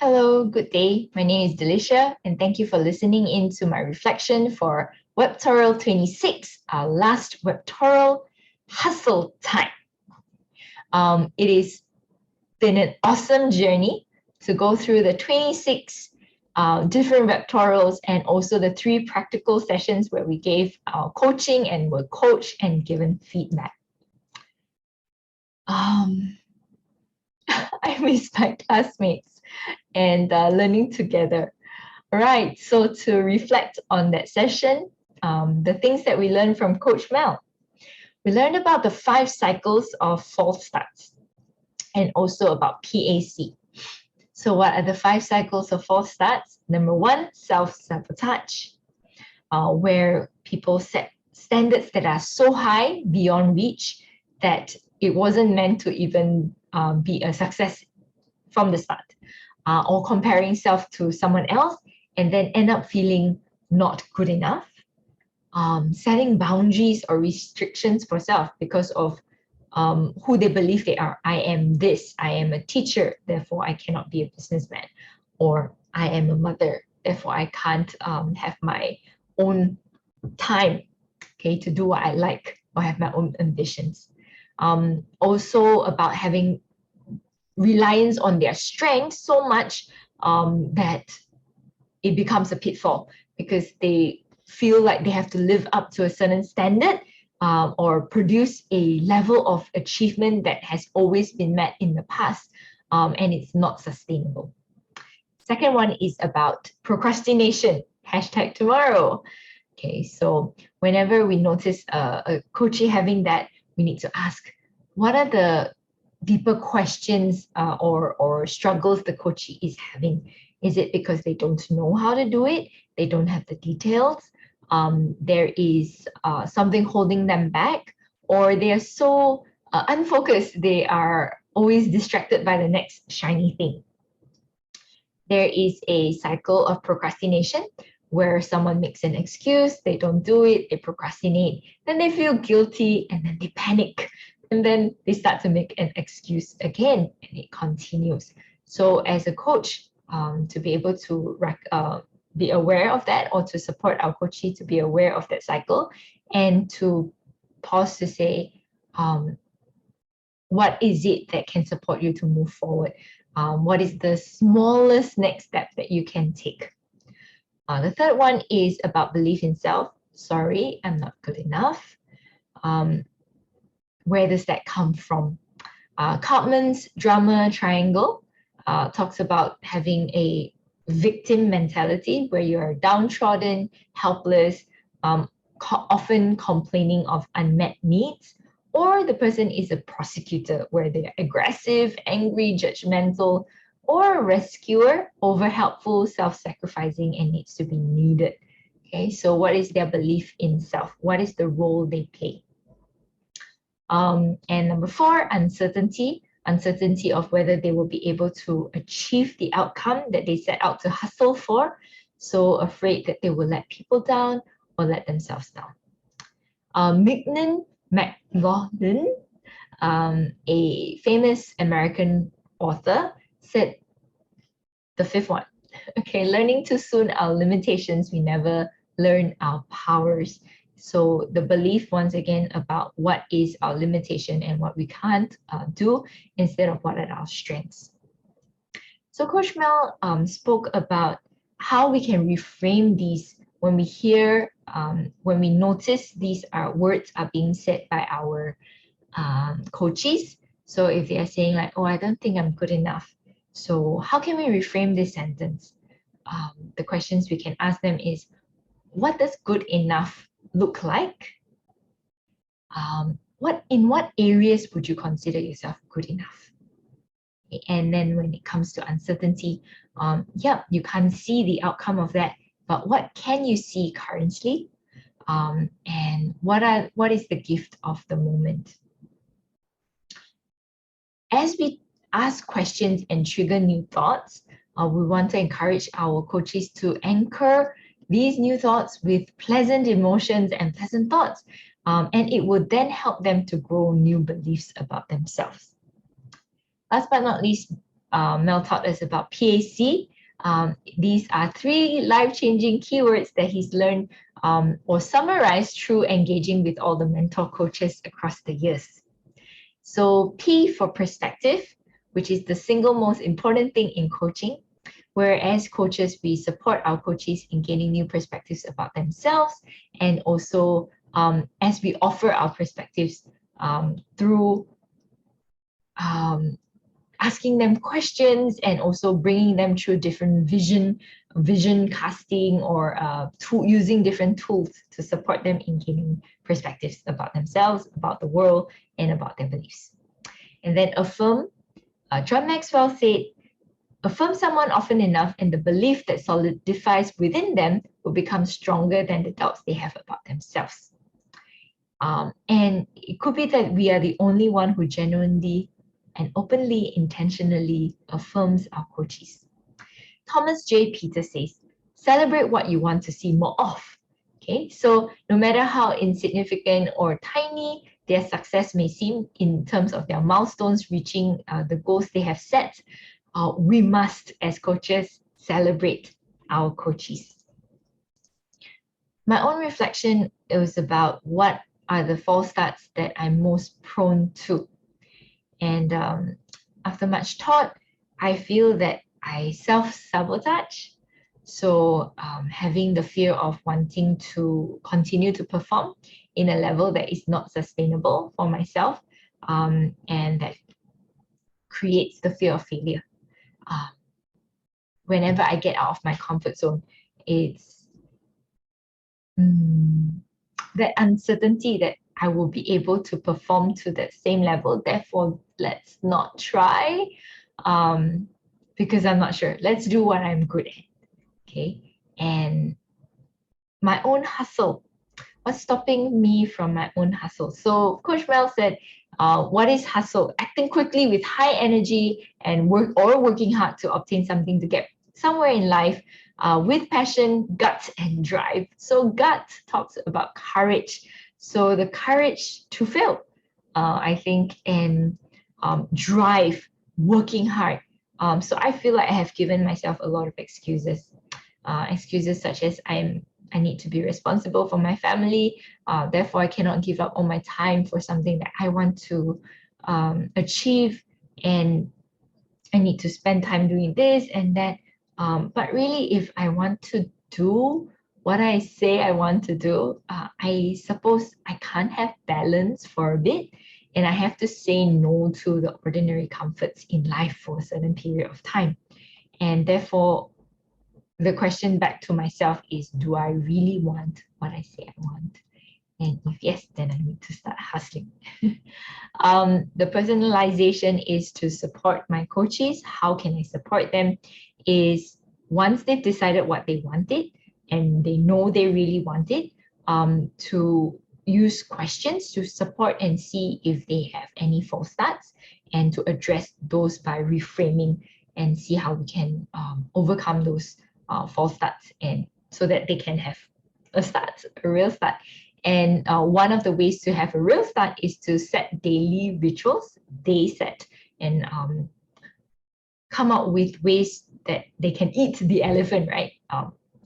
Hello, good day. My name is Delicia, and thank you for listening in to my reflection for Webtorial 26, our last Webtorial hustle time. It has been an awesome journey to go through the 26 different Webtorials and also the 3 practical sessions where we gave our coaching and were coached and given feedback. I miss my classmates and learning together. All right, so to reflect on that session, the things that we learned from Coach Mel. We learned about the 5 cycles of false starts and also about PAC. So what are the 5 cycles of false starts? Number 1, self-sabotage, where people set standards that are so high beyond reach that it wasn't meant to even be a success from the start, or comparing self to someone else and then end up feeling not good enough, setting boundaries or restrictions for self because of who they believe they are. I am this, I am a teacher, therefore I cannot be a businessman, or I am a mother, therefore I can't have my own time, okay, to do what I like or have my own ambitions. Also about having reliance on their strength so much that it becomes a pitfall because they feel like they have to live up to a certain standard or produce a level of achievement that has always been met in the past, and it's not sustainable. Second one is about procrastination, #tomorrow. Okay, so whenever we notice a coachee having that, we need to ask, what are the deeper questions or struggles the coachee is having? Is it because they don't know how to do it? They don't have the details? There is something holding them back, or they are so unfocused, they are always distracted by the next shiny thing. There is a cycle of procrastination where someone makes an excuse, they don't do it, they procrastinate, then they feel guilty, and then they panic. And then they start to make an excuse again, and it continues. So as a coach, to be able to be aware of that, or to support our coachee to be aware of that cycle, and to pause to say, what is it that can support you to move forward? What is the smallest next step that you can take? The third one is about belief in self. Sorry, I'm not good enough. Where does that come from? Cartman's drama triangle talks about having a victim mentality where you are downtrodden, helpless, often complaining of unmet needs, or the person is a prosecutor where they're aggressive, angry, judgmental, or a rescuer, over helpful, self-sacrificing, and needs to be needed. Okay, so what is their belief in self? What is the role they play? And number 4, uncertainty of whether they will be able to achieve the outcome that they set out to hustle for. So afraid that they will let people down or let themselves down. Mignon McLaughlin, a famous American author, said the 5th one. Okay, learning too soon our limitations, we never learn our powers. So the belief, once again, about what is our limitation and what we can't do instead of what are our strengths. So Coach Mel spoke about how we can reframe these when we hear, when we notice these words are being said by our coaches. So if they are saying like, oh, I don't think I'm good enough. So how can we reframe this sentence? The questions we can ask them is, what does good enough look like? In what areas would you consider yourself good enough? And then when it comes to uncertainty, you can't see the outcome of that, but what can you see currently? And what is the gift of the moment? As we ask questions and trigger new thoughts, we want to encourage our coaches to anchor these new thoughts with pleasant emotions and pleasant thoughts. And it will then help them to grow new beliefs about themselves. Last but not least, Mel taught us about PAC. These are 3 life-changing keywords that he's learned or summarized through engaging with all the mentor coaches across the years. So P for perspective, which is the single most important thing in coaching. Whereas coaches, we support our coaches in gaining new perspectives about themselves, and also as we offer our perspectives through asking them questions and also bringing them through different vision casting, or using different tools to support them in gaining perspectives about themselves, about the world, and about their beliefs. And then affirm. John Maxwell said, affirm someone often enough and the belief that solidifies within them will become stronger than the doubts they have about themselves. And it could be that we are the only one who genuinely and openly, intentionally affirms our coaches. Thomas J. Peter says, celebrate what you want to see more of. Okay, so no matter how insignificant or tiny their success may seem in terms of their milestones reaching the goals they have set, we must, as coaches, celebrate our coaches. My own reflection was about what are the false starts that I'm most prone to. And after much thought, I feel that I self-sabotage. So having the fear of wanting to continue to perform in a level that is not sustainable for myself, and that creates the fear of failure. Whenever I get out of my comfort zone, it's that uncertainty that I will be able to perform to that same level. Therefore, let's not try because I'm not sure. Let's do what I'm good at. Okay. And my own hustle. What's stopping me from my own hustle? So Coach Mel said, what is hustle? Acting quickly with high energy and working hard to obtain something, to get somewhere in life with passion, gut, and drive. So gut talks about courage. So the courage to fail, I think, and drive, working hard. So I feel like I have given myself a lot of excuses. Excuses such as I need to be responsible for my family, therefore I cannot give up all my time for something that I want to achieve, and I need to spend time doing this and that. But really, if I want to do what I say I want to do, I suppose I can't have balance for a bit, and I have to say no to the ordinary comforts in life for a certain period of time. And therefore, the question back to myself is, do I really want what I say I want? And if yes, then I need to start hustling. The personalization is to support my coaches. How can I support them? Is once they've decided what they wanted and they know they really want it, to use questions to support and see if they have any false starts, and to address those by reframing and see how we can overcome those false starts, and so that they can have a real start. And one of the ways to have a real start is to set daily rituals, day set, and come up with ways that they can eat the elephant, right?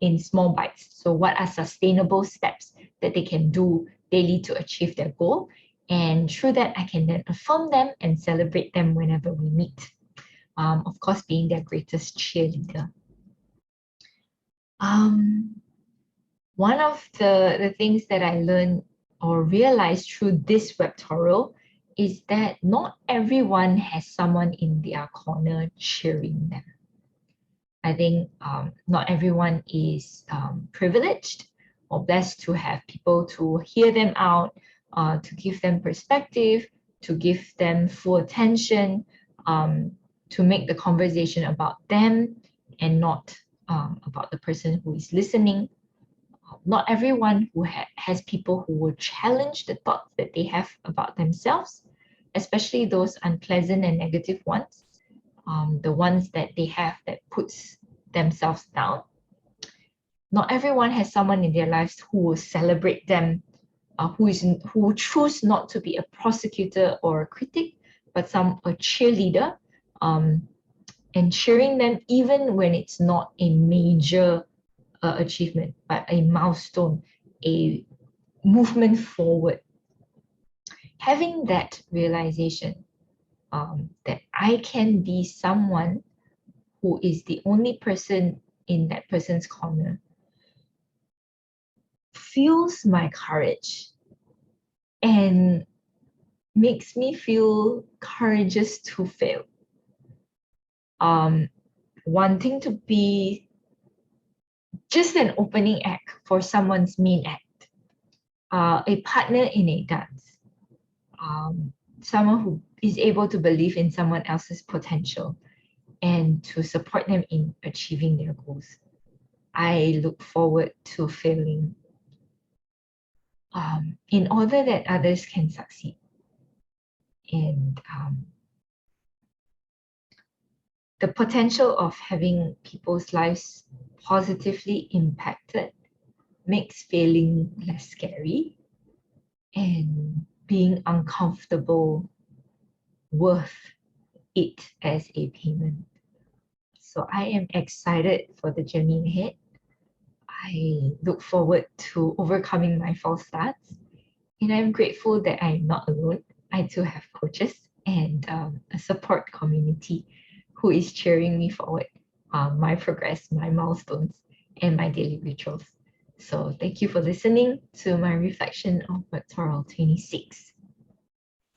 In small bites. So what are sustainable steps that they can do daily to achieve their goal? And through that, I can then affirm them and celebrate them whenever we meet. Of course, being their greatest cheerleader. One of the things that I learned or realized through this webtorial is that not everyone has someone in their corner cheering them. I think not everyone is privileged or blessed to have people to hear them out, to give them perspective, to give them full attention, to make the conversation about them and not about the person who is listening. Not everyone who has people who will challenge the thoughts that they have about themselves, especially those unpleasant and negative ones, the ones that they have that puts themselves down. Not everyone has someone in their lives who will celebrate them, who choose not to be a prosecutor or a critic, but a cheerleader, and cheering them even when it's not a major achievement, but a milestone, a movement forward. Having that realization that I can be someone who is the only person in that person's corner fuels my courage and makes me feel courageous to fail. Wanting to be just an opening act for someone's main act, a partner in a dance, someone who is able to believe in someone else's potential and to support them in achieving their goals. I look forward to failing in order that others can succeed. And the potential of having people's lives positively impacted makes failing less scary and being uncomfortable worth it as a payment. So I am excited for the journey ahead. I look forward to overcoming my false starts, and I'm grateful that I'm not alone. I too have coaches and a support community who is cheering me forward, my progress, my milestones, and my daily rituals. So thank you for listening to my reflection of Webtorial 26.